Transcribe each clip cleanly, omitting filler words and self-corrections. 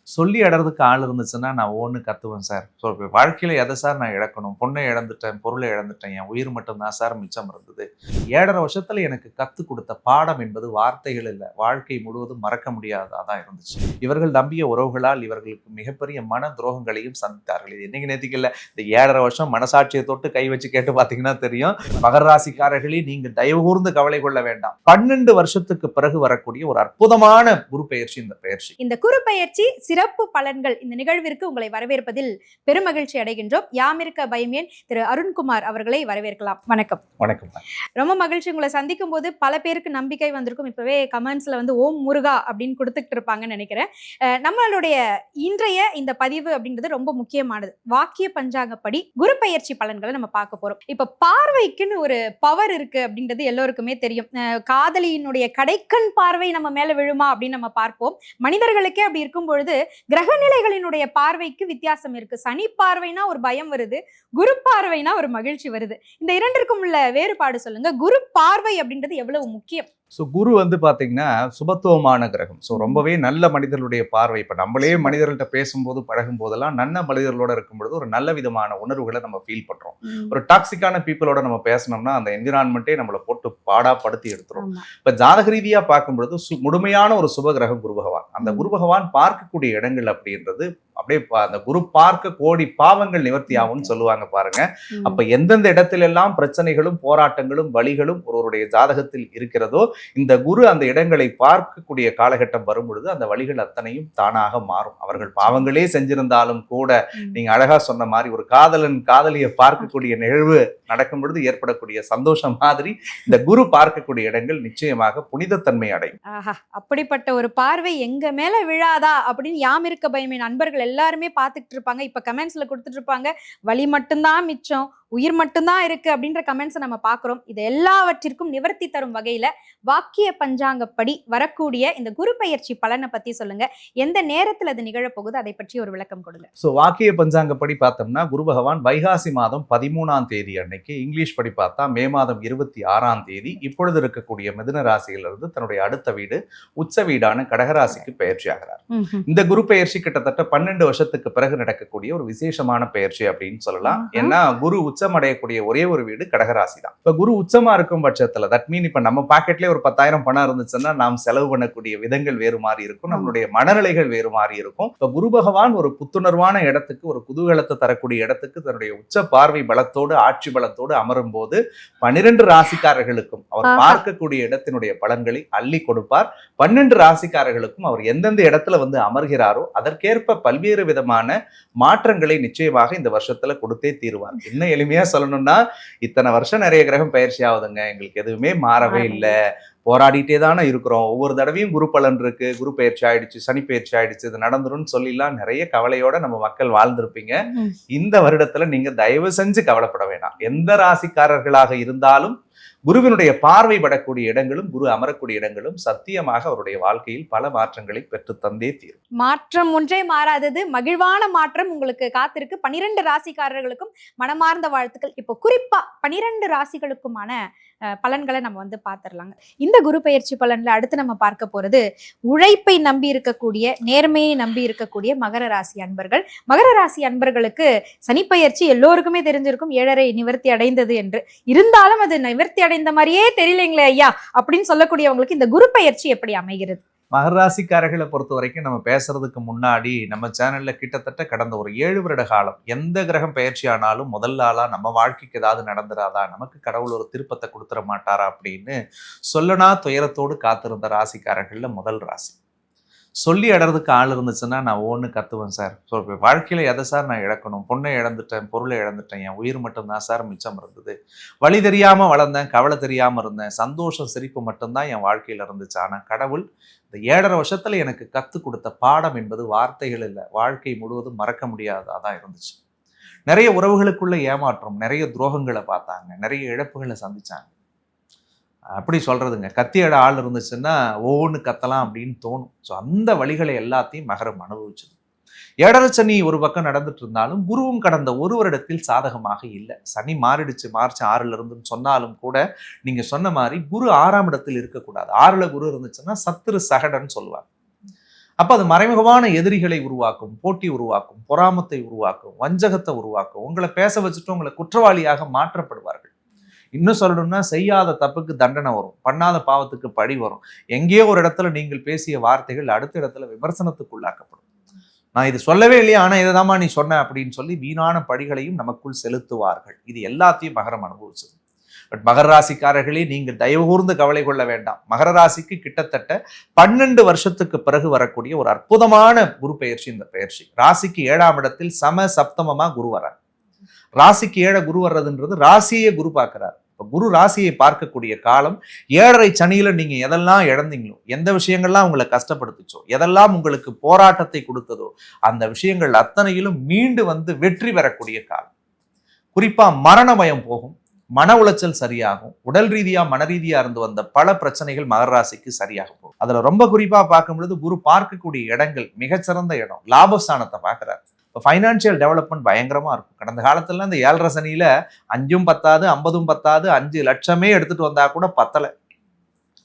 சொல்லி அடறதுக்கு ஆள் இருந்துச்சுன்னா நான் ஒவ்வொன்னு கத்துவேன் சார். ஸோ வாழ்க்கையில எத சார் நான் இழக்கணும்? பொண்ண இழந்துட்டேன், பொருள இழந்துட்டேன். என் உயிர் மட்டும் தான் சார் மிச்சம் இருந்தது. 7½ வருஷத்துல எனக்கு கத்துக் குடுத்த பாடம் என்பது வார்த்தைகள் இல்ல. வாழ்க்கை முழுவதும் மறக்க முடியாததா தான் இருந்துச்சு. இவர்கள் நம்பிய உறவுகளால் இவர்களுக்கு மிகப்பெரிய மன துரோகங்களையும் சந்தித்தார்கள். இது இன்னைக்கு நேத்திக்கு இல்ல. இந்த 7½ வருஷம் மனசாட்சிய தொட்டு கை வச்சு கேட்டு பார்த்தீங்கன்னா தெரியும். மகர ராசிக்காரர்களே நீங்க தயவு கூர்ந்து கவலை கொள்ள வேண்டாம். 12 வருஷத்துக்கு பிறகு வரக்கூடிய ஒரு அற்புதமான குரு பெயர்ச்சி இந்த பெயர்ச்சி. இந்த குரு பெயர்ச்சி சிறப்பு பலன்கள் இந்த நிகழ்விற்கு உங்களை வரவேற்பதில் பெருமகிழ்ச்சி அடைகின்றோம். யாமிருக்க பயமேன் திரு அருண்குமார் அவர்களை வரவேற்கலாம். வணக்கம். வணக்கம். ரொம்ப மகிழ்ச்சி உங்களை சந்திக்கும் போது. பல பேருக்கு நம்பிக்கை வந்திருக்கும். இப்பவே கமெண்ட்ஸ்ல ஓம் முருகா அப்படின்னு கொடுத்துட்டு இருப்பாங்கன்னு நினைக்கிறேன். நம்மளுடைய இன்றைய இந்த பதிவு அப்படின்றது ரொம்ப முக்கியமானது. வாக்கிய பஞ்சாங்கப்படி குரு பெயர்ச்சி பலன்களை நம்ம பார்க்க போறோம். இப்ப பார்வைக்குன்னு ஒரு பவர் இருக்கு அப்படின்றது எல்லோருக்குமே தெரியும். காதலியினுடைய கடைக்கண் பார்வை நம்ம மேல விழுமா அப்படின்னு நம்ம பார்ப்போம். மனிதர்களுக்கே அப்படி இருக்கும் பொழுது கிரகநிலைகளினுடைய பார்வைக்கு வித்தியாசம் இருக்கு. சனி பார்வைனா ஒரு பயம் வருது, குரு பார்வைனா ஒரு மகிழ்ச்சி வருது. இந்த இரண்டிற்கும் உள்ள வேறுபாடு சொல்லுங்க. குரு பார்வை அப்படின்றது எவ்வளவு முக்கியம்? குரு பாத்தீங்கன்னா சுபத்துவமான கிரகம். ரொம்பவே நல்ல மனிதர்களுடைய பார்வை. இப்ப நம்மளே மனிதர்கள்ட்ட பேசும்போது பழகும் போதெல்லாம் நல்ல மனிதர்களோட இருக்கும் பொழுது ஒரு நல்ல விதமான உணர்வுகளை நம்ம ஃபீல் பண்றோம். ஒரு டாக்ஸிக்கான பீப்புளோட நம்ம பேசணும்னா அந்த என்விரான்மெண்ட்டே நம்மளை போட்டு பாடாப்படுத்தி எடுத்துரும். இப்ப ஜாதக ரீதியா பார்க்கும் பொழுது முழுமையான ஒரு சுப கிரகம் குரு பகவான். அந்த குரு பகவான் பார்க்கக்கூடிய இடங்கள் அப்படின்றது அப்படியே அந்த குரு பார்க்க கோடி பாவங்கள் நிவர்த்தி ஆகும்னு சொல்லுவாங்க பாருங்க. அப்ப எந்தெந்த இடத்துல எல்லாம் பிரச்சனைகளும் போராட்டங்களும் வலிகளும் ஒருவருடைய ஜாதகத்தில் இருக்கிறதோ இந்த குரு அந்த இடங்களை பார்க்கக்கூடிய காலகட்டம் வரும் பொழுது அந்த வழிகள் அத்தனையும் தானாக மாறும். அவர்கள் பாவங்களே செஞ்சிருந்தாலும் கூட நீங்க அழகா சொன்ன மாதிரி ஒரு காதலன் காதலியை பார்க்கக்கூடிய நிகழ்வு நடக்கும் பொழுது ஏற்படக்கூடிய சந்தோஷம் மாதிரி இந்த குரு பார்க்கக்கூடிய இடங்கள் நிச்சயமாக புனிதத்தன்மை அடையும். அப்படிப்பட்ட ஒரு பார்வை எங்க மேல விழாதா அப்படின்னு யாமிருக்க பயமே நண்பர்கள் எல்லாருமே பார்த்துட்டு இருப்பாங்க. இப்ப கமெண்ட்ஸ்ல கொடுத்துட்டு இருப்பாங்க, வலி மட்டும்தான் மிச்சம், உயிர் மட்டும்தான் இருக்கு அப்படின்ற கமெண்ட்ஸை நம்ம பார்க்கிறோம். இது எல்லாவற்றிற்கும் நிவர்த்தி தரும் வகையில வாக்கிய பஞ்சாங்கப்படி வரக்கூடிய இந்த குரு பெயர்ச்சி பலனை பத்தி சொல்லுங்க. எந்த நேரத்துல அது நிகழப்போகுது அதை பற்றி ஒரு விளக்கம் கொடுங்க. வாக்கிய பஞ்சாங்கப்படி பார்த்தோம்னா குரு பகவான் வைகாசி மாதம் 13ஆம் தேதி அன்னைக்கு, இங்கிலீஷ் படி பார்த்தா மே மாதம் 26ஆம் தேதி இப்பொழுது இருக்கக்கூடிய மிதுன ராசியிலிருந்து தன்னுடைய அடுத்த வீடு உச்ச வீடான கடகராசிக்கு பயிற்சி ஆகிறார். இந்த குரு பெயர்ச்சி கிட்டத்தட்ட 12 வருஷத்துக்கு பிறகு நடக்கக்கூடிய ஒரு விசேஷமான பயிற்சி அப்படின்னு சொல்லலாம். ஏன்னா குரு உச்சம் அடையக்கூடிய ஒரே ஒரு வீடு கடகராசி தான். இப்ப குரு உச்சமா இருக்கும் பட்சத்துல தட் மீன் இப்ப நம்ம பாக்கெட்லயே ஒரு 10,000 பணம் இருந்துச்சுன்னா நாம் செலவு பண்ணக்கூடிய விதங்கள் வேறு மாறி இருக்கும், நம்மளுடைய மனநிலைகள் வேறு மாறி இருக்கும். இப்ப குரு பகவான் ஒரு புத்துணர்வான இடத்துக்கு, ஒரு குதூகலத்தை தரக்கூடிய இடத்துக்கு தன்னுடைய உச்ச பார்வை பலத்தோடு ஆட்சி பலத்தோடு அமரும் போது 12 ராசிக்காரர்களுக்கும் அவர் பார்க்கக்கூடிய இடத்தினுடைய பலன்களை அள்ளி கொடுப்பார். 12 ராசிக்காரர்களுக்கும் அவர் எந்தெந்த இடத்துல அமர்கிறாரோ அதற்கேற்ப பல்வேறு விதமான மாற்றங்களை நிச்சயமாக இந்த வருஷத்துல கொடுத்தே தீருவார். இன்னும் எளிமையா சொல்லணும்னா, இத்தனை வருஷம் நிறைய கிரகம் பயிற்சி ஆகுதுங்க, எங்களுக்கு எதுவுமே மாறவே இல்லை, போராடிட்டே தானே இருக்கிறோம், ஒவ்வொரு தடவையும் குரு பலன் இருக்கு, குரு பயிற்சி ஆயிடுச்சு, சனி பயிற்சி ஆயிடுச்சு, இது நடந்துரும்னு சொல்லிலாம் நிறைய கவலையோட நம்ம மக்கள் வாழ்ந்திருப்பீங்க. இந்த வருடத்துல நீங்க தயவு செஞ்சு கவலைப்பட வேண்டாம். எந்த ராசிக்காரர்களாக இருந்தாலும் குருவினுடைய பார்வை படக்கூடிய இடங்களும் குரு அமரக்கூடிய இடங்களும் சத்தியமாக அவருடைய வாழ்க்கையில் பல மாற்றங்களை பெற்று தந்தே தீரும். மாற்றம் ஒன்றே மாறாதது, மகிழ்வான மாற்றம் உங்களுக்கு காத்திருக்கு. 12 ராசிக்காரர்களுக்கும் மனமார்ந்த வாழ்த்துக்கள். இப்போ குறிப்பா 12 ராசிகளுக்குமான பலன்களை நம்ம பார்த்துடலாங்க. இந்த குரு பெயர்ச்சி பலன்ல அடுத்து நம்ம பார்க்க போறது உழைப்பை நம்பி இருக்கக்கூடிய, நேர்மையை நம்பி இருக்கக்கூடிய மகர ராசி அன்பர்கள். மகர ராசி அன்பர்களுக்கு சனிப்பெயர்ச்சி எல்லோருக்குமே தெரிஞ்சிருக்கும் 7.5 நிவர்த்தி அடைந்தது என்று. இருந்தாலும் அது நிவர்த்தி அடைந்த மாதிரியே தெரியலைங்களே ஐயா அப்படின்னு சொல்லக்கூடியவங்களுக்கு இந்த குரு பெயர்ச்சி எப்படி அமைகிறது? மகர ராசிக்காரர்களை பொறுத்த வரைக்கும் நம்ம பேசுறதுக்கு முன்னாடி நம்ம சேனல்ல கிட்டத்தட்ட கடந்த ஒரு 7 வருட காலம் எந்த கிரகம் பயிற்சி ஆனாலும் முதல் ஆளா நம்ம வாழ்க்கைக்கு ஏதாவது நடந்துராதா, நமக்கு கடவுள் ஒரு திருப்பத்தை கொடுத்துட மாட்டாரா அப்படின்னு சொல்லனா துயரத்தோடு காத்திருந்த ராசிக்காரர்கள்ல முதல் ராசி. சொல்லி அடறதுக்கு ஆள் இருந்துச்சுன்னா நான் ஒவ்வொன்னு கத்துவேன் சார். வாழ்க்கையில எதை சார் நான் இழக்கணும்? பொண்ணை இழந்துட்டேன், பொருளை இழந்துட்டேன், என் உயிர் மட்டும்தான் சார் மிச்சம் இருந்தது. வழி தெரியாம வளர்ந்தேன், கவலை தெரியாம இருந்தேன், சந்தோஷம் சிரிப்பு மட்டும்தான் என் வாழ்க்கையில இருந்துச்சு. ஆனா கடவுள் இந்த 7½ வருஷத்துல எனக்கு கத்துக் கொடுத்த பாடம் என்பது வார்த்தைகள் இல்லை, வாழ்க்கை முழுவதும் மறக்க முடியாததா தான் இருந்துச்சு. நிறைய உறவுகளுக்குள்ள ஏமாற்றம், நிறைய துரோகங்களை பார்த்தாங்க, நிறைய இழப்புகளை சந்திச்சாங்க. அப்படி சொல்றதுங்க, கத்தியட ஆள் இருந்துச்சுன்னா ஒவ்வொன்று கத்தலாம் அப்படின்னு தோணும். ஸோ அந்த வழிகளை எல்லாத்தையும் மகரம் அனுபவிச்சது. 7.5 சனி ஒரு பக்கம் நடந்துட்டு இருந்தாலும் குருவும் கடந்த ஒரு வருடத்தில் சாதகமாக இல்லை. சனி மாறிடுச்சு மார்ச் 6ல இருந்துன்னு சொன்னாலும் கூட நீங்க சொன்ன மாதிரி குரு 6ஆம் இடத்தில் இருக்கக்கூடாது. 6ல குரு இருந்துச்சுன்னா சத்துரு சகடன்னு சொல்லுவாங்க. அப்ப அது மறைமுகமான எதிரிகளை உருவாக்கும், போட்டி உருவாக்கும், பொறாமத்தை உருவாக்கும், வஞ்சகத்தை உருவாக்கும். உங்களை பேச வச்சுட்டு உங்களை குற்றவாளியாக மாற்றப்படுவார்கள். இன்னும் சொல்லணும்னா செய்யாத தப்புக்கு தண்டனை வரும், பண்ணாத பாவத்துக்கு பழி வரும். எங்கேயோ ஒரு இடத்துல நீங்கள் பேசிய வார்த்தைகள் அடுத்த இடத்துல விமர்சனத்துக்குள்ளாக்கப்படும். நான் இது சொல்லவே இல்லையா, ஆனா இதைதாம்மா நீ சொன்ன அப்படின்னு சொல்லி வீணான பழிகளையும் நமக்குள் செலுத்துவார்கள். இது எல்லாத்தையும் மகரம் அனுபவிச்சது. பட் மகர ராசிக்காரர்களே, நீங்கள் தயவு கூர்ந்து கவலை கொள்ள வேண்டாம். மகர ராசிக்கு கிட்டத்தட்ட 12 வருஷத்துக்கு பிறகு வரக்கூடிய ஒரு அற்புதமான குரு பெயர்ச்சி இந்த பெயர்ச்சி. ராசிக்கு 7ஆம் இடத்தில் சம சப்தமமா குரு வர்றார். ராசிக்கு 7 குரு வர்றதுன்றது ராசியே குரு பார்க்கிறார். இப்போ குரு ராசியை பார்க்கக்கூடிய காலம் 7.5 சனியில நீங்க எதெல்லாம் இழந்தீங்களோ, எந்த விஷயங்கள்லாம் உங்களை கஷ்டப்படுத்துச்சோ, எதெல்லாம் உங்களுக்கு போராட்டத்தை கொடுத்ததோ, அந்த விஷயங்கள் அத்தனையிலும் மீண்டு வந்து வெற்றி பெறக்கூடிய காலம். குறிப்பா மரண பயம் போகும், மன உளைச்சல் சரியாகும், உடல் ரீதியா மன ரீதியா இருந்து வந்த பல பிரச்சனைகள் மகர ராசிக்கு சரியாக போகும். அதுல ரொம்ப குறிப்பா பார்க்கும் பொழுது குரு பார்க்கக்கூடிய இடங்கள் மிகச்சிறந்த இடம். லாபஸ்தானத்தை பார்க்கிறார். இப்போ ஃபைனான்சியல் டெவலப்மெண்ட் பயங்கரமா இருக்கும். கடந்த காலத்துல இந்த 7.5 சனியில 5ம் பத்தாது, 50ம் பத்தாது, 5 லட்சமே எடுத்துட்டு வந்தா கூட பத்தலை.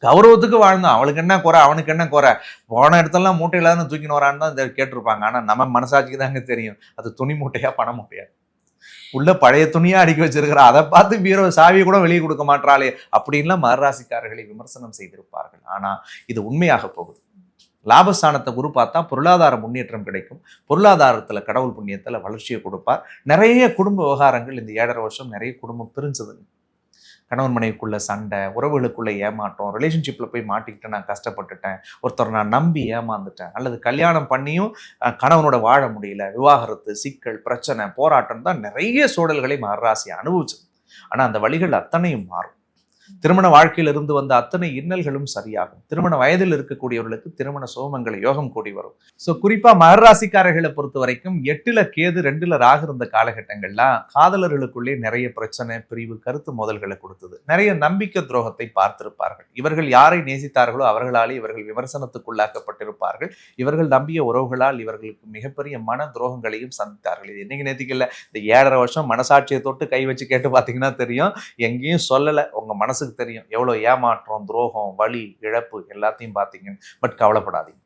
கௌரவத்துக்கு வாழ்ந்தான், அவளுக்கு என்ன குறை, அவனுக்கு என்ன குறை, போன இடத்தெல்லாம் மூட்டையில தூக்கின்னு வரான்னு தான் கேட்டிருப்பாங்க. ஆனா நம்ம மனசாட்சிக்கு தாங்க தெரியும் அது துணி மூட்டையா பண மூட்டையா. உள்ள பழைய துணியா அடுக்கி வச்சிருக்கிற, அதை பார்த்து பீரோ சாவியை கூட வெளியே கொடுக்க மாட்டாளே அப்படின்லாம் மகராசிக்காரர்களை விமர்சனம் செய்திருப்பார்கள். ஆனா இது உண்மையாக போகுது. லாபஸ்தானத்தை குரு பார்த்தா பொருளாதார முன்னேற்றம் கிடைக்கும். பொருளாதாரத்துல கடவுள் புண்ணியத்துல வளர்ச்சியை கொடுப்பார். நிறைய குடும்ப விவகாரங்கள் இந்த 7.5 வருஷம் நிறைய குடும்பம் பிரிஞ்சது. கணவன் மனைவிக்குள்ள சண்டை, உறவுகளுக்குள்ள ஏமாற்றம், ரிலேஷன்ஷிப்ல போய் மாட்டிக்கிட்டு நான் கஷ்டப்பட்டுட்டேன், ஒருத்தர் நான் நம்பி ஏமாந்துட்டேன், அல்லது கல்யாணம் பண்ணியும் கணவனோட வாழ முடியல, விவாகரத்து, சிக்கல், பிரச்சனை, போராட்டம் தான் நிறைய சூழல்களை மகராசி அனுபவிச்சது. ஆனா அந்த வழிகள் அத்தனையும் மாறும். திருமண வாழ்க்கையில் இருந்து வந்த அத்தனை இன்னல்களும் சரியாகும். திருமண வயதில் இருக்கக்கூடியவர்களுக்கு திருமண சோமங்களை யோகம் கூடி வரும். ஸோ குறிப்பா மகர ராசிக்காரர்களை பொறுத்த வரைக்கும் 8ல் கேது 2ல் ராகு இருந்த காலகட்டங்கள்லாம் காதலர்களுக்குள்ளே நிறைய பிரச்சனை, பிரிவு, கருத்து மோதல்களை கொடுத்தது. நிறைய நம்பிக்கை துரோகத்தை பார்த்திருப்பார்கள். இவர்கள் யாரை நேசித்தார்களோ அவர்களாலே இவர்கள் விமர்சனத்துக்குள்ளாக்கப்பட்டிருப்பார்கள். இவர்கள் நம்பிய உறவுகளால் இவர்களுக்கு மிகப்பெரிய மன துரோகங்களையும் சந்தித்தார்கள். இது என்னைக்கு நேத்திக்கல, இந்த 7.5 வருஷம் மனசாட்சியை தொட்டு கை வச்சு கேட்டு பார்த்தீங்கன்னா தெரியும். எங்கேயும் சொல்லலை, உங்க மனசுக்கு தெரியும் எவ்வளவு ஏமாற்றம், துரோகம், வலி, இழப்பு எல்லாத்தையும் பார்த்தீங்க. பட் கவலைப்படாதீங்க,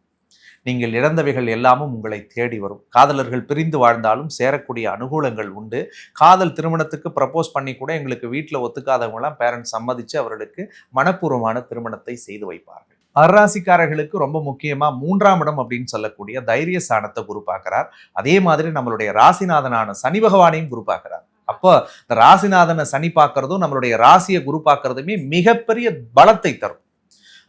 நீங்கள் இழந்தவைகள் எல்லாமும் உங்களை தேடி வரும். காதலர்கள் பிரிந்து வாழ்ந்தாலும் சேரக்கூடிய அனுகூலங்கள் உண்டு. காதல் திருமணத்துக்கு ப்ரப்போஸ் பண்ணி கூட எங்களுக்கு வீட்டில் ஒத்துக்காதவங்களாம் பேரண்ட்ஸ் சம்மதிச்சு அவர்களுக்கு மனப்பூர்வமான திருமணத்தை செய்து வைப்பார்கள். மகராசிக்காரர்களுக்கு ரொம்ப முக்கியமா 3ஆம் இடம் அப்படின்னு சொல்லக்கூடிய தைரிய ஸ்தானத்தை குரு பார்க்கிறார். அதே மாதிரி நம்மளுடைய ராசிநாதனான சனி பகவானையும் குரு பார்க்கிறார். அப்போ இந்த ராசிநாதனை சனி பார்க்கறதும் நம்மளுடைய ராசியை குரு பார்க்கறதுமே மிகப்பெரிய பலத்தை தரும்.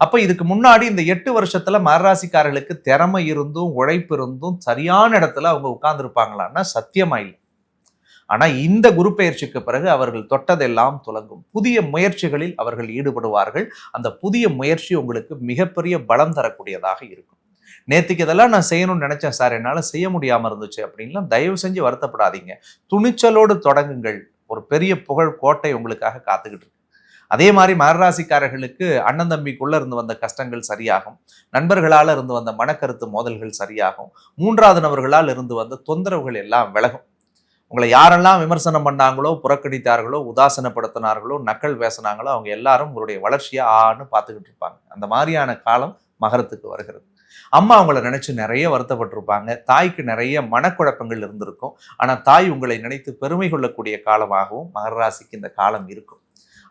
அப்ப இதுக்கு முன்னாடி இந்த 8 வருஷத்துல மகராசிக்காரர்களுக்கு திறமை இருந்தும் உழைப்பு இருந்தும் சரியான இடத்துல அவங்க உட்கார்ந்துருப்பாங்களான்னா சத்தியமா இல்லை. ஆனா இந்த குரு பெயர்ச்சிக்கு பிறகு அவர்கள் தொட்டதெல்லாம் துலங்கும். புதிய முயற்சிகளில் அவர்கள் ஈடுபடுவார்கள். அந்த புதிய முயற்சி உங்களுக்கு மிகப்பெரிய பலம் தரக்கூடியதாக இருக்கும். நேற்றுக்கு இதெல்லாம் நான் செய்யணும்னு நினைச்சேன் சார், என்னால செய்ய முடியாம இருந்துச்சு அப்படின்லாம் தயவு செஞ்சு வருத்தப்படாதீங்க. துணிச்சலோடு தொடங்குங்கள். ஒரு பெரிய புகழ் கோட்டை உங்களுக்காக காத்துக்கிட்டு இருக்கு. அதே மாதிரி மகராசிக்காரர்களுக்கு அண்ணன் தம்பிக்குள்ள இருந்து வந்த கஷ்டங்கள் சரியாகும். நண்பர்களால் இருந்து வந்த மனக்கருத்து மோதல்கள் சரியாகும். 3வது நபர்களால் இருந்து வந்த தொந்தரவுகள் எல்லாம் விலகும். உங்களை யாரெல்லாம் விமர்சனம் பண்ணாங்களோ, புறக்கணித்தார்களோ, உதாசனப்படுத்தினார்களோ, நக்கல் பேசினாங்களோ அவங்க எல்லாரும் உங்களுடைய வளர்ச்சியை ஆன்னு பார்த்துக்கிட்டு இருப்பாங்க. அந்த மாதிரியான காலம் மகரத்துக்கு வருகிறது. அம்மா அவங்கள நினைச்சு நிறைய வருத்தப்பட்டிருப்பாங்க. தாய்க்கு நிறைய மனக்குழப்பங்கள் இருந்திருக்கும். ஆனா தாய் உங்களை நினைத்து பெருமை கொள்ளக்கூடிய காலமாகவும் மகர ராசிக்கு இந்த காலம் இருக்கும்.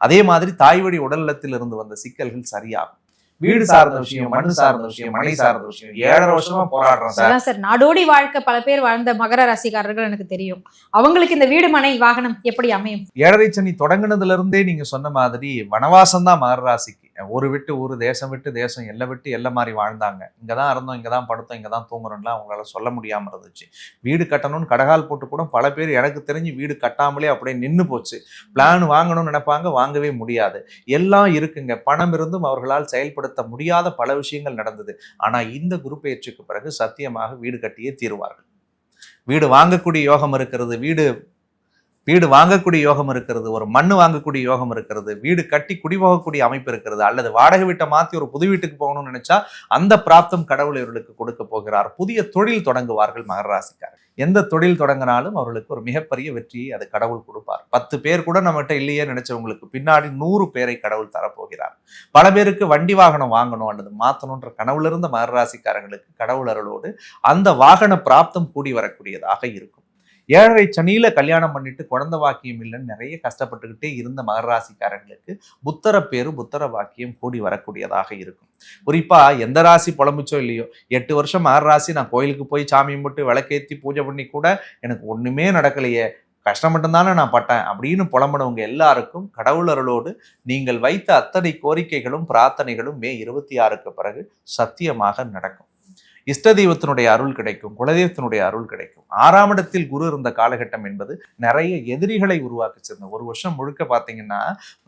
அதே மாதிரி தாய் வழி உடல்நலத்தில் இருந்து வந்த சிக்கல்கள் சரியாகும். வீடு சார்ந்த விஷயம், மண் சார்ந்த விஷயம், மனை சார்ந்த விஷயம் 7.5 வருஷமா போராடுறோம் சார். நாடோடி வாழ்க்கை பல பேர் வாழ்ந்த மகர ராசிக்காரர்கள் எனக்கு தெரியும். அவங்களுக்கு இந்த வீடு, மனை, வாகனம் எப்படி அமையும்? 7.5 சனி தொடங்கினதுல இருந்தே நீங்க சொன்ன மாதிரி வனவாசம் தான் மகர ராசிக்கு. ஊரு விட்டு ஊரு, தேசம் விட்டு தேசம், எல்லை விட்டு எல்லை மாதிரி வாழ்ந்தாங்க. இங்கதான் இருந்தோம், இங்கதான் படுத்தோம், இங்கதான் தூங்குறோம்லாம் அவங்களால சொல்ல முடியாம இருந்துச்சு. வீடு கட்டணும்னு கடகால் போட்டு கூட பல பேர் எனக்கு தெரிஞ்சு வீடு கட்டாமலே அப்படியே நின்று போச்சு. பிளான் வாங்கணும்னு நினைப்பாங்க, வாங்கவே முடியாது. எல்லாம் இருக்குங்க, பணம் இருந்தும் அவர்களால் செயல்படுத்த முடியாத பல விஷயங்கள் நடந்தது. ஆனா இந்த குரு பெயர்ச்சிக்கு பிறகு சத்தியமாக வீடு கட்டியே தீருவார்கள். வீடு வாங்கக்கூடிய யோகம் இருக்கிறது. வீடு வீடு வாங்கக்கூடிய யோகம் இருக்கிறது, ஒரு மண்ணு வாங்கக்கூடிய யோகம் இருக்கிறது, வீடு கட்டி குடிபோகக்கூடிய அமைப்பு இருக்கிறது, அல்லது வாடகை வீட்டை மாற்றி ஒரு புது வீட்டுக்கு போகணும்னு நினைச்சா அந்த பிராப்தம் கடவுள் இவர்களுக்கு கொடுக்க போகிறார். புதிய தொழில் தொடங்குவார்கள் மகர ராசிக்காரர். எந்த தொழில் தொடங்கினாலும் அவர்களுக்கு ஒரு மிகப்பெரிய வெற்றியை அது கடவுள் கொடுப்பார். 10 பேர் கூட நம்மகிட்ட இல்லையே நினைச்சவங்களுக்கு பின்னாடி 100 பேரை கடவுள் தரப்போகிறார். பல பேருக்கு வண்டி வாகனம் வாங்கணும் அல்லது மாற்றணுன்ற கனவுல இருந்த மகர ராசிக்காரர்களுக்கு கடவுள் அருளோடு அந்த வாகன பிராப்தம் கூடி வரக்கூடியதாக இருக்கும். 7.5 சனியில கல்யாணம் பண்ணிட்டு குழந்தை வாக்கியம் இல்லைன்னு நிறைய கஷ்டப்பட்டுக்கிட்டே இருந்த மகர ராசிக்காரர்களுக்கு புத்தர பேரு புத்தர வாக்கியம் கூடி வரக்கூடியதாக இருக்கும். குறிப்பா எந்த ராசி புலம்புச்சோ இல்லையோ 8 வருஷம் மகர ராசி நான் கோயிலுக்கு போய் சாமி கும்பிட்டு விளக்கேற்றி பூஜை பண்ணி கூட எனக்கு ஒண்ணுமே நடக்கலையே, கஷ்டம் மட்டும்தானே நான் பட்டேன் அப்படின்னு புலம்புனவங்க எல்லாருக்கும் கடவுள் அருளோடு நீங்கள் வைத்த அத்தனை கோரிக்கைகளும் பிரார்த்தனைகளும் மே 26க்கு பிறகு சத்தியமாக நடக்கும். இஷ்ட தெய்வத்தினுடைய அருள் கிடைக்கும், குலதெய்வத்தினுடைய அருள் கிடைக்கும். 6ஆம் இடத்தில் குரு இருந்த காலகட்டம் என்பது நிறைய எதிரிகளை உருவாக்குச்சிருந்த ஒரு வருஷம் முழுக்க பார்த்தீங்கன்னா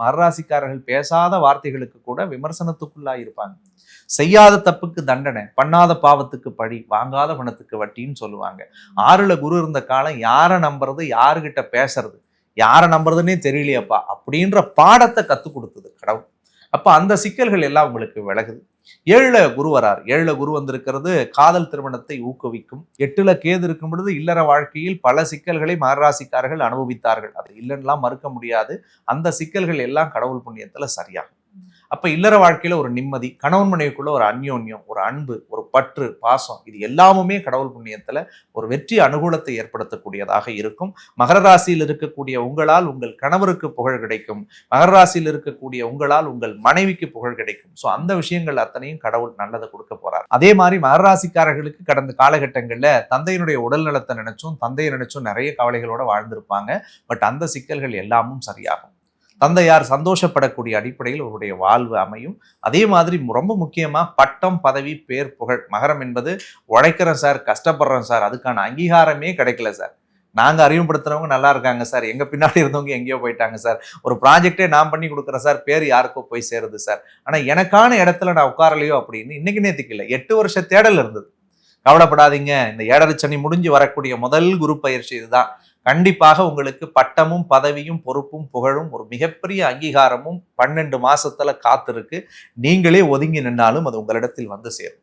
மகராசிக்காரர்கள் பேசாத வார்த்தைகளுக்கு கூட விமர்சனத்துக்குள்ளாக இருப்பாங்க. செய்யாத தப்புக்கு தண்டனை, பண்ணாத பாவத்துக்கு பழி, வாங்காத பணத்துக்கு வட்டின்னு சொல்லுவாங்க. 6ல குரு இருந்த காலம் யாரை நம்புறது, யாருகிட்ட பேசுறது, யாரை நம்புறதுன்னே தெரியலையப்பா அப்படின்ற பாடத்தை கற்றுக் கொடுத்தது கடவுள். அப்ப அந்த சிக்கல்கள் எல்லாம் உங்களுக்கு விலகுது. 7ல குரு வரார். 7ல குரு வந்திருக்கிறது காதல் திருமணத்தை ஊக்குவிக்கும். 8ல கேது இருக்கும் பொழுது இல்லற வாழ்க்கையில் பல சிக்கல்களை மகராசிக்காரர்கள் அனுபவித்தார்கள். அது இல்லைன்னா மறுக்க முடியாது. அந்த சிக்கல்கள் எல்லாம் கடவுள் புண்ணியத்துல சரியாகும். அப்ப இல்லற வாழ்க்கையில ஒரு நிம்மதி, கணவன் மனைவிக்குள்ள ஒரு அந்யோன்யம், ஒரு அன்பு, ஒரு பற்று, பாசம், இது எல்லாமுமே கடவுள் புண்ணியத்துல ஒரு வெற்றி அனுகூலத்தை ஏற்படுத்தக்கூடியதாக இருக்கும். மகர ராசியில் இருக்கக்கூடிய உங்களால் உங்கள் கணவருக்கு புகழ் கிடைக்கும். மகர ராசியில் இருக்கக்கூடிய உங்களால் உங்கள் மனைவிக்கு புகழ் கிடைக்கும். ஸோ அந்த விஷயங்கள் அத்தனையும் கடவுள் நல்லதை கொடுக்க போறார். அதே மாதிரி மகர ராசிக்காரர்களுக்கு கடந்த காலகட்டங்கள்ல தந்தையினுடைய உடல் நலத்தை நினைச்சும் தந்தையை நினைச்சும் நிறைய கவலைகளோட வாழ்ந்திருப்பாங்க. பட் அந்த சிக்கல்கள் எல்லாமும் சரியாகும். தந்தையார் சந்தோஷப்படக்கூடிய அடிப்படையில் அவருடைய வாழ்வு அமையும். அதே மாதிரி ரொம்ப முக்கியமா பட்டம், பதவி, பேர், புகழ். மகரம் என்பது உழைக்கிறேன் சார், கஷ்டப்படுறேன் சார், அதுக்கான அங்கீகாரமே கிடைக்கல சார், நாங்க அறிமுகப்படுத்துறவங்க நல்லா இருக்காங்க சார், எங்க பின்னாடி இருந்தவங்க எங்கேயோ போயிட்டாங்க சார், ஒரு ப்ராஜெக்டே நான் பண்ணி கொடுக்குறேன் சார், பேர் யாருக்கோ போய் சேருது சார், ஆனா எனக்கான இடத்துல நான் உட்காரலையோ அப்படின்னு இன்னைக்கு நேத்துக்கு இல்லை 8 வருஷ தேடல் இருந்தது. கவலைப்படாதீங்க, இந்த 7.5 சனி முடிஞ்சு வரக்கூடிய முதல் குரு பயிற்சி இதுதான். கண்டிப்பாக உங்களுக்கு பட்டமும் பதவியும் பொறுப்பும் புகழும் ஒரு மிகப்பெரிய அங்கீகாரமும் 12 மாசத்துல காத்திருக்கு. நீங்களே ஒதுங்கி நின்னாலும் அது உங்களிடத்தில் வந்து சேரும்.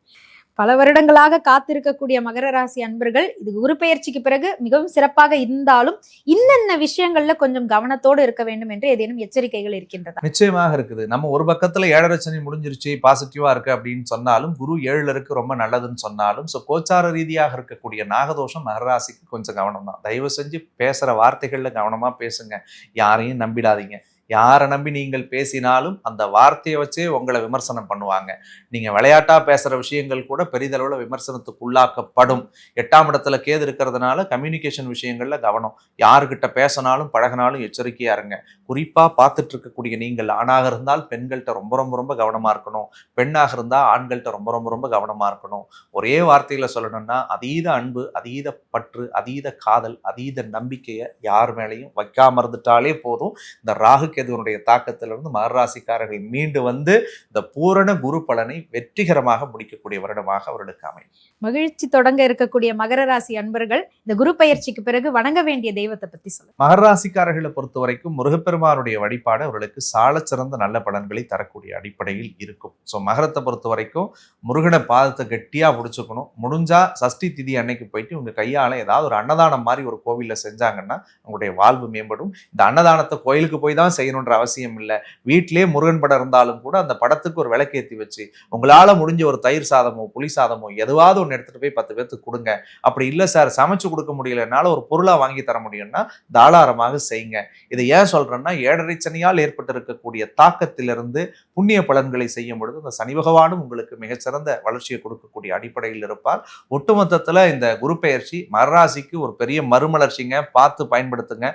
பல வருடங்களாக காத்திருக்கக்கூடிய மகர ராசி அன்பர்கள் இது குரு பெயர்ச்சிக்கு பிறகு மிகவும் சிறப்பாக இருந்தாலும் இன்னென்ன விஷயங்கள்ல கொஞ்சம் கவனத்தோடு இருக்க வேண்டும் என்று ஏதேனும் எச்சரிக்கைகள் இருக்கின்றதா? நிச்சயமாக இருக்குது. நம்ம ஒரு பக்கத்துல 7.5 சனி முடிஞ்சிருச்சு, பாசிட்டிவா இருக்கு அப்படின்னு சொன்னாலும், குரு 7ல இருக்கு ரொம்ப நல்லதுன்னு சொன்னாலும், கோச்சார ரீதியாக இருக்கக்கூடிய நாகதோஷம் மகர ராசிக்கு கொஞ்சம் கவனம் தான். தயவு செஞ்சு பேசுற வார்த்தைகள்ல கவனமா பேசுங்க. யாரையும் நம்பிடாதீங்க. யாரை நம்பி நீங்கள் பேசினாலும் அந்த வார்த்தையை வச்சே உங்களை விமர்சனம் பண்ணுவாங்க. நீங்க விளையாட்டா பேசுற விஷயங்கள் கூட பெரிதளவுல விமர்சனத்துக்கு உள்ளாக்கப்படும். 8ஆம் இடத்துல கேது இருக்கிறதுனால கம்யூனிகேஷன் விஷயங்கள்ல கவனம். யாருக்கிட்ட பேசினாலும் பழகினாலும் எச்சரிக்கையா இருங்க. குறிப்பா பார்த்துட்டு இருக்கக்கூடிய நீங்கள் ஆணாக இருந்தால் பெண்கள்கிட்ட ரொம்ப ரொம்ப ரொம்ப கவனமா இருக்கணும். பெண்ணாக இருந்தா ஆண்கள்கிட்ட ரொம்ப ரொம்ப ரொம்ப கவனமா இருக்கணும். ஒரே வார்த்தையில சொல்லணும்னா அதீத அன்பு, அதீத பற்று, அதீத காதல், அதீத நம்பிக்கையை யார் மேலையும் வைக்காம இருந்துட்டாலே போதும். இந்த ராகு கேதுவனுடைய தாக்கத்திலிருந்து மகர ராசிக்காரர்கள் மீண்டு வந்து இந்த பூரண குரு பலனை வெற்றிகரமாக முடிக்கக்கூடிய வருடமாக அவர்களுக்கு அமையும். மகிழ்ச்சி தொடங்க இருக்கக்கூடிய மகர ராசி அன்பர்கள் இந்த குரு பயிற்சிக்கு பிறகு வணங்க வேண்டிய தெய்வத்தை பத்தி சொல்லுங்க. மகர ராசிக்காரர்களை பொறுத்த வரைக்கும் முருகப்பெருமானுடைய வழிபாடு அவர்களுக்கு சால சிறந்த நல்ல பலன்களை தரக்கூடிய அடிப்படையில் இருக்கும். ஸோ மகரத்தை பொறுத்த வரைக்கும் முருகனை பாதத்தை கெட்டியா பிடிச்சுக்கணும். முடிஞ்சா சஷ்டி திதி அன்னைக்கு போயிட்டு உங்க கையால ஏதாவது ஒரு அன்னதானம் மாதிரி ஒரு கோவில்ல செஞ்சாங்கன்னா உங்களுடைய வாழ்வு மேம்படும். இந்த அன்னதானத்தை கோயிலுக்கு போய் தான் செய்யணுன்ற அவசியம் இல்லை. வீட்டிலேயே முருகன் படம் இருந்தாலும் கூட அந்த படத்துக்கு ஒரு விளக்கேற்றி வச்சு உங்களால முடிஞ்ச ஒரு தயிர் சாதமோ புளி சாதமோ எதுவாவது ஒன்று எடுத்துட்டு போய் 10 பேருக்கு கொடுங்க. அப்படி இல்லை சார் சமைச்சு கொடுக்க முடியலனால ஒரு பொருளா வாங்கி தர முடியும்னா தாராளமாக செய்யுங்க. இதை ஏன் சொல்றேன்னா 7.5 சனியால் ஏற்பட்டு இருக்கக்கூடிய தாக்கத்திலிருந்து புண்ணிய பலன்களை செய்யும் பொழுது இந்த சனி பகவானும் உங்களுக்கு மிகச்சிறந்த வளர்ச்சியை கொடுக்கக்கூடிய அடிப்படையில் இருப்பார். ஒட்டுமொத்தத்துல இந்த குரு பெயர்ச்சி மகராசிக்கு ஒரு பெரிய மறுமலர்ச்சிங்க. பார்த்து பயன்படுத்துங்க.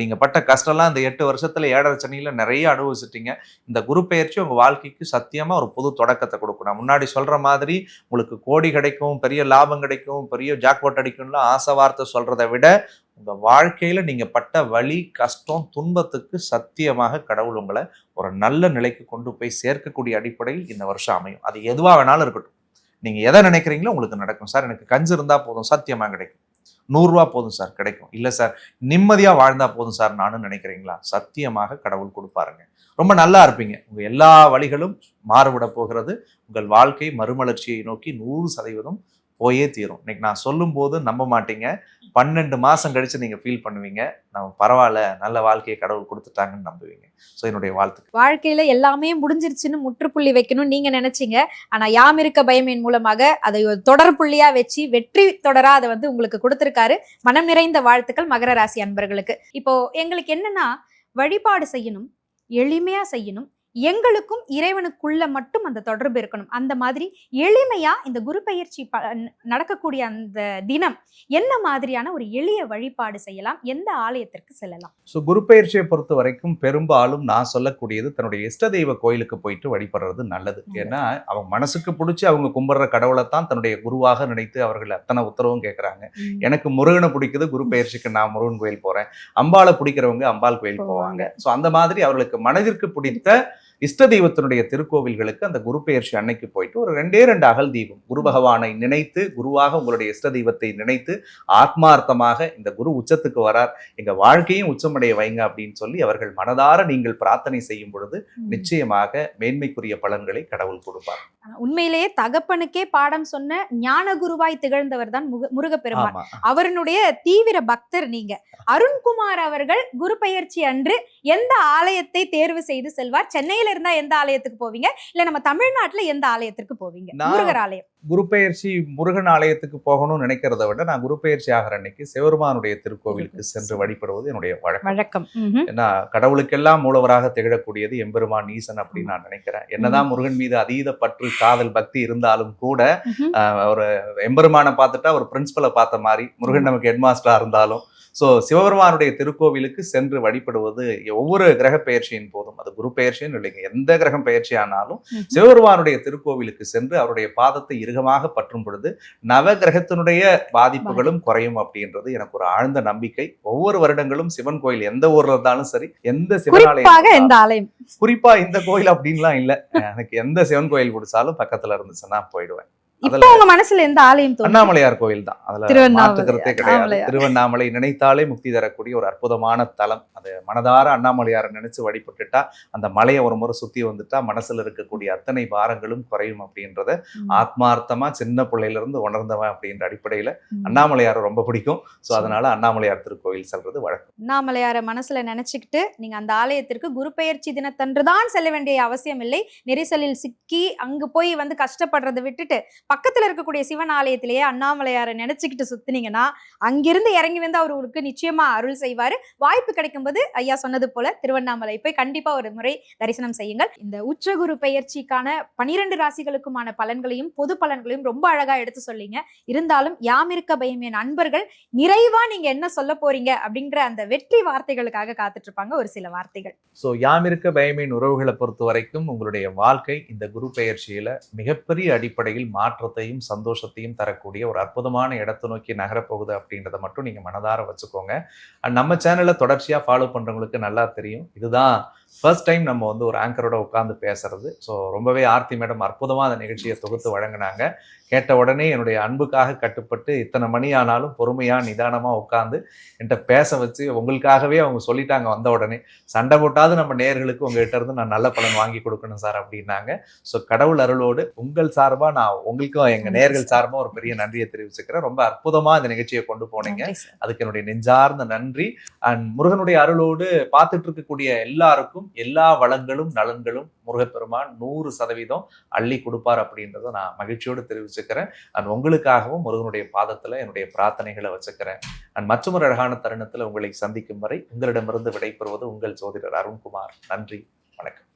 நீங்க பட்ட கஷ்டம்லாம் இந்த 8 வருஷத்துல 7.5 சனியில நிறைய அனுபவிச்சிட்டீங்க. இந்த குரு பெயர்ச்சி உங்க வாழ்க்கைக்கு சத்தியமா ஒரு புது தொடக்கத்தை கொடுக்கும். நான் முன்னாடி சொல்ற மாதிரி உங்களுக்கு கோடி கிடைக்கும், பெரிய லாபம் கிடைக்கும், பெரிய ஜாக்பாட் அடிக்கும்ல ஆசை வார்த்தை சொல்றதை விட உங்க வாழ்க்கையில நீங்க பட்ட வலி, கஷ்டம், துன்பத்துக்கு சத்தியமாக கடவுள் உங்களை ஒரு நல்ல நிலைக்கு கொண்டு போய் சேர்க்கக்கூடிய அடிப்படையில் இந்த வருஷம் அமையும். அது எதுவா வேணாலும் இருக்கட்டும். நீங்க எதை நினைக்கிறீங்களோ உங்களுக்கு நடக்கும். சார் எனக்கு கஞ்சு இருந்தா போதும், சத்தியமா கிடைக்கும். 100 ரூபா போதும் சார் கிடைக்கும். இல்ல சார் நிம்மதியா வாழ்ந்தா போதும் சார் நானும் நினைக்கிறீங்களா? சத்தியமாக கடவுள் கொடுப்பாருங்க. ரொம்ப நல்லா இருப்பீங்க. உங்க எல்லா வழிகளும் மாறுபட போகிறது. உங்கள் வாழ்க்கை மறுமலர்ச்சியை நோக்கி 100% போயே தீரும். இன்னைக்கு நான் சொல்லும்போது நம்ப மாட்டீங்க. 12 மாசம் கழிச்சு நீங்க ஃபீல் பண்ணுவீங்க. நம்ம பரவாயில்ல, நல்ல வாழ்க்கையை கடவுள் கொடுத்துட்டாங்கன்னு நம்புவீங்க. ஸோ என்னுடைய வாழ்த்துக்கள். வாழ்க்கையில எல்லாமே முடிஞ்சிருச்சுன்னு முற்றுப்புள்ளி வைக்கணும்னு நீங்க நினைச்சீங்க. ஆனா யாம் இருக்க பயமேன் மூலமாக அதை ஒரு தொடர் புள்ளியா வச்சு வெற்றி தொடரா அதை வந்து உங்களுக்கு கொடுத்திருக்காரு. மனம் நிறைந்த வாழ்த்துக்கள் மகர ராசி அன்பர்களுக்கு. இப்போ எங்களுக்கு என்னன்னா, வழிபாடு செய்யணும், எளிமையா செய்யணும், எங்களுக்கும் இறைவனுக்குள்ள மட்டும் அந்த தொடர்பு இருக்கணும். அந்த மாதிரி எளிமையா இந்த குரு பெயர்ச்சி நடக்கக்கூடிய அந்த தினம் என்ன மாதிரியான ஒரு எளிய வழிபாடு செய்யலாம், எந்த ஆலயத்திற்கு செல்லலாம்? ஸோ குரு பெயர்ச்சியை பொறுத்த வரைக்கும் பெரும்பாலும் நான் சொல்லக்கூடியது தன்னுடைய இஷ்ட தெய்வ கோயிலுக்கு போயிட்டு வழிபடுறது நல்லது. ஏன்னா அவங்க மனசுக்கு பிடிச்சி அவங்க கும்பிடுற கடவுளை தான் தன்னுடைய குருவாக நினைத்து அவர்கள் அத்தனை உத்தரவும் கேட்கறாங்க. எனக்கு முருகனை பிடிக்குது, குரு பெயர்ச்சிக்கு நான் முருகன் கோயில் போறேன். அம்பாளை பிடிக்கிறவங்க அம்பாள் கோயில் போவாங்க. ஸோ அந்த மாதிரி அவர்களுக்கு மனதிற்கு பிடித்த இஷ்ட தெய்வத்தினுடைய திருக்கோவில்களுக்கு அந்த குரு பெயர்ச்சி அன்னைக்கு போயிட்டு ஒரு 2 அகல் தீபம் குரு பகவானை நினைத்து, குருவாக உங்களுடைய இஷ்ட தெய்வத்தை நினைத்து ஆத்மார்த்தமாக இந்த குரு உச்சத்துக்கு வரார், எங்க வாழ்க்கையும் உச்சமடைய வைங்க அப்படின்னு சொல்லி அவர்கள் மனதார நீங்கள் பிரார்த்தனை செய்யும் பொழுது நிச்சயமாக மேன்மைக்குரிய பலன்களை கடவுள் கொடுப்பார். உண்மையிலேயே தகப்பனுக்கே பாடம் சொன்ன ஞான குருவாய் திகழ்ந்தவர் தான் முருகப்பெருமான். அவருடைய தீவிர பக்தர் நீங்க. அருண்குமார் அவர்கள் குரு பெயர்ச்சி அன்று எந்த ஆலயத்தை தேர்வு செய்து செல்வார்? சென்னையில இருந்தா எந்த ஆலயத்துக்கு போவீங்க? இல்ல நம்ம தமிழ்நாட்டுல எந்த ஆலயத்திற்கு போவீங்க? முருகர் ஆலயம். குரு பெயர்ச்சி முருகன் ஆலயத்துக்கு போகணும்னு நினைக்கிறத விட நான் குரு பெயர்ச்சி ஆகிற அன்னைக்கு சிவபெருமானுடைய திருக்கோவிலுக்கு சென்று வழிபடுவது என்னுடைய வழக்கம். ஏன்னா கடவுளுக்கெல்லாம் மூலவராக திகழக்கூடியது எம்பெருமான் ஈசன் அப்படின்னு நான் நினைக்கிறேன். என்னதான் முருகன் மீது அதீத பற்று, காதல், பக்தி இருந்தாலும் கூட ஒரு எம்பெருமானை பார்த்துட்டா ஒரு பிரின்சிபலை பார்த்த மாதிரி, முருகன் நமக்கு ஹெட் மாஸ்டரா இருந்தாலும் ஸோ சிவபெருமானுடைய திருக்கோவிலுக்கு சென்று வழிபடுவது ஒவ்வொரு கிரக பெயர்ச்சியின் போதும், அது குரு பெயர்ச்சின்னு இல்லைங்க, எந்த கிரகம் பெயர்ச்சி ஆனாலும் சிவபெருமானுடைய திருக்கோவிலுக்கு சென்று அவருடைய பாதத்தை இறுகமாக பற்றும் பொழுது நவ கிரகத்தினுடைய பாதிப்புகளும் குறையும் அப்படின்றது எனக்கு ஒரு ஆழ்ந்த நம்பிக்கை. ஒவ்வொரு வருடங்களும் சிவன் கோயில் எந்த ஊர்ல இருந்தாலும் சரி, எந்த சிவனாலயம், குறிப்பா இந்த கோயில் அப்படின்லாம் இல்ல, எனக்கு எந்த சிவன் கோயில் பிடிச்சாலும் பக்கத்துல இருந்துச்சுன்னா போயிடுவேன். இப்ப உங்க மனசுல எந்த ஆலயம்? அண்ணாமலையார் கோயில் தான். அதுல மாற்றுக்கிறதே கிடையாது. திருவண்ணாமலை நினைத்தாலே முக்தி தரக்கூடிய ஒரு அற்புதமான தலம். அது மனதார அண்ணாமலையாரை நினைச்சு வழிபட்டுட்டா, அந்த மலையை ஒரு முறை சுத்தி வந்துட்டா மனசுல இருக்கக்கூடிய அத்தனை பாரங்களும் குறையும் அப்படின்றத ஆத்மார்த்தமா சின்ன பிள்ளையில இருந்து உணர்ந்தவன் அப்படின்ற அடிப்படையில அண்ணாமலையாரை ரொம்ப பிடிக்கும். சோ அதனால அண்ணாமலையார் திருக்கோயில் செல்றது வழக்கம். அண்ணாமலையாரை மனசுல நினைச்சுக்கிட்டு நீங்க அந்த ஆலயத்திற்கு குரு பெயர்ச்சி தினத்தன்றுதான் செல்ல வேண்டிய அவசியம் இல்லை. நெரிசலில் சிக்கி அங்கு போய் வந்து கஷ்டப்படுறதை விட்டுட்டு பக்கத்துல இருக்கக்கூடிய சிவன் ஆலயத்திலேயே அண்ணாமலையாரை நினைச்சுக்கிட்டு சுத்தினீங்கன்னா அங்கிருந்து இறங்கி வந்து அவர் உங்களுக்கு நிச்சயமா அருள் செய்வாரு. வாய்ப்பு கிடைக்கும்போது ஐயா சொன்னது போல திருவண்ணாமலை போய் கண்டிப்பா ஒரு முறை தரிசனம் செய்யுங்கள். இந்த உச்சகுரு பெயர்ச்சிக்கான 12 ராசிகளுக்குமான பலன்களையும் பொது பலன்களையும் ரொம்ப அழகா எடுத்து சொல்லிங்க. இருந்தாலும் யாம் இருக்க பயமேன் அன்பர்கள் நிறைவா நீங்க என்ன சொல்ல போறீங்க அப்படிங்கிற அந்த வெற்றி வார்த்தைகளுக்காக காத்துட்டு இருப்பாங்க. ஒரு சில வார்த்தைகள். சோ யாம் இருக்க பயமேன் உறவுகளை பொறுத்த வரைக்கும் உங்களுடைய வாழ்க்கை இந்த குரு பெயர்ச்சியில மிகப்பெரிய அடிப்படையில் மாற்றத்தையும் சந்தோஷத்தையும் தரக்கூடிய ஒரு அற்புதமான இடத்தை நோக்கி நகரப்போகுது அப்படின்றத மட்டும் நீங்க மனதார வச்சுக்கோங்க. நம்ம சேனலை தொடர்ச்சியா ஃபாலோ பண்றவங்களுக்கு நல்லா தெரியும், இதுதான் ஃபர்ஸ்ட் டைம் நம்ம வந்து ஒரு ஆங்கரோட உட்காந்து பேசுறது. ஸோ ரொம்பவே ஆர்த்தி மேடம் அற்புதமா அந்த நிகழ்ச்சியை தொகுத்து வழங்கினாங்க. கேட்ட உடனே என்னுடைய அன்புக்காக கட்டுப்பட்டு இத்தனை மணி ஆனாலும் பொறுமையா நிதானமா உட்காந்து என்கிட்ட பேச வச்சு உங்களுக்காகவே அவங்க சொல்லிட்டாங்க வந்த உடனே, சண்டை போட்டாவது நம்ம நேயர்களுக்கு உங்ககிட்ட இருந்து நான் நல்ல பலன் வாங்கி கொடுக்கணும் சார் அப்படின்னாங்க. ஸோ கடவுள் அருளோடு உங்கள் சார்பா நான் உங்களுக்கும் எங்க நேயர்கள் சார்பா ஒரு பெரிய நன்றியை தெரிவிச்சுக்கிறேன். ரொம்ப அற்புதமா இந்த நிகழ்ச்சியை கொண்டு போனீங்க, அதுக்கு என்னுடைய நெஞ்சார்ந்த நன்றி. அண்ட் முருகனுடைய அருளோடு பார்த்துட்டு இருக்கக்கூடிய எல்லாருக்கும் எல்லா வளங்களும் நலன்களும் முருகப்பெருமான் 100% அள்ளி கொடுப்பார் அப்படின்றத நான் மகிழ்ச்சியோடு தெரிவிச்சுக்கிறேன். அண்ட் உங்களுக்காகவும் முருகனுடைய பாதத்துல என்னுடைய பிரார்த்தனைகளை வச்சுக்கிறேன். அண்ட் மற்றொரு அழகான தருணத்துல உங்களை சந்திக்கும் வரை உங்களிடமிருந்து விடைபெறுவது உங்கள் ஜோதிடர் அருண்குமார். நன்றி, வணக்கம்.